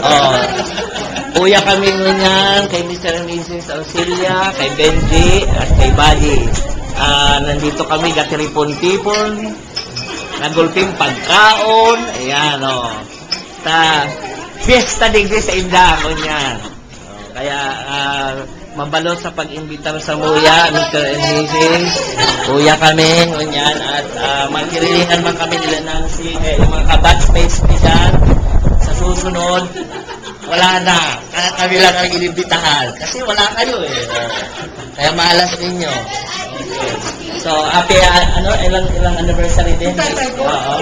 Oh, kuya kami ngunyan, kay Mr. and Mrs. Auxilia, kay Benji, at kay Buddy. Nandito kami, gatiripon-tipon, nagulping pagkaon, ayan, oh. Fiesta digdi sa inda, ngunyan. Kaya, mabalot sa pag-imbitar sa Muya, Mr. and Mrs. Kuya kami, ngunyan, at magkirilingan man kami nila ng yung mga kabatch-space dyan. Sa susunod, wala na. Kaya kami lang ang inibitahan. Kasi wala kayo eh. Kaya malas ninyo. Okay. So, happy, ilang anniversary din? Oo.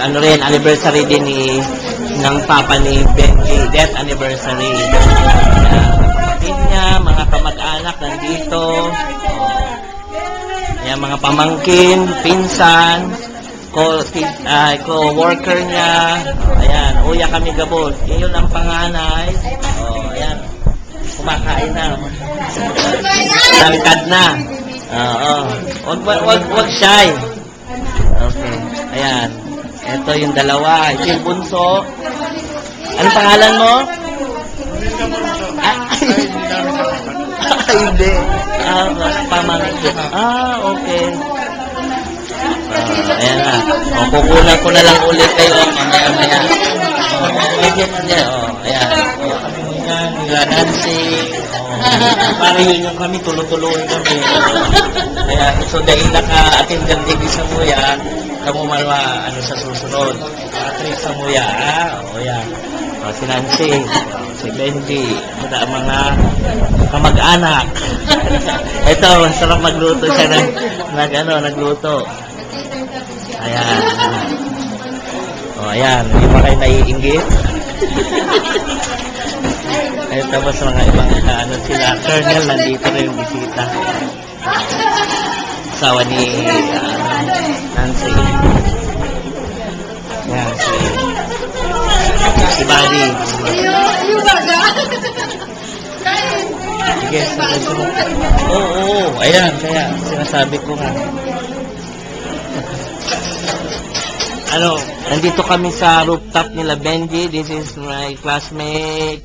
Anniversary din ng papa ni Benji. Death anniversary. Kapatid niya, mga kamag-anak nandito. Yan, mga pamangkin, pinsan, co-worker niya. Ayan, uya kami gabon. Iyon ang panganay. Ayan. Kumakain na. Tangkad na. Wag shy. Okay. Ayan. Ito yung dalawa. Ito yung bunso. Anong pangalan mo? Hindi. Pamangkin. Okay. Ayan na. Kukunan ko na lang ulit kayo. Mamaya. Ayan. Nila Nancy. Parang yun kami, tulo-tuloy kami. Ayan. So, dahil naka-attendant din sa Muya, kamo malwa, sa susunod. Trip sa Muya. Ayan. Si Nancy. Si Benji. Mga kamag-anak. Ito, sarap magluto siya nagluto. Ayan. Ayan. Hindi pa kayo naiinggit. Ay, tapos mga ibang sila. Colonel, nandito na yung bisita. Asawa ni Nancy. Ayan, si Buddy. Sige, Oo, ayan, kaya sinasabi ko nga. Nandito kami sa rooftop nila Benji. This is my classmate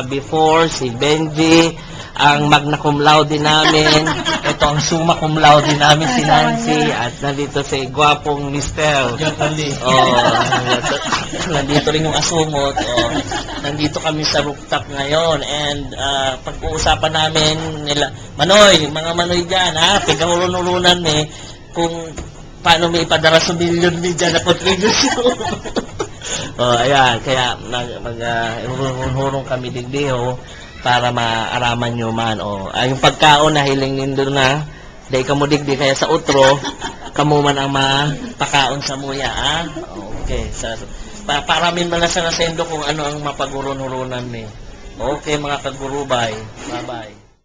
before, si Benji, ang magna cum laude namin. Ito ang summa cum laude namin, si Nancy. At nandito si gwapong Mr. Nandito rin yung asumot. Nandito kami sa rooftop ngayon. And pag-uusapan namin nila, mga Manoy dyan, pagkahulun-hulunan kung paano may ipadara sa milyon dyan na contribution. Ayan, kaya hurong kami digdiho para maaraman nyo man. Yung pagkaon na hiling nindo na, dahil kamo digdi, kaya sa utro, kamo man ang mapakaon sa Muya, Okay, paramin man na sa nasendo kung ano ang mapagurun-hurunan ni. Okay, mga kagurubay. Bye-bye.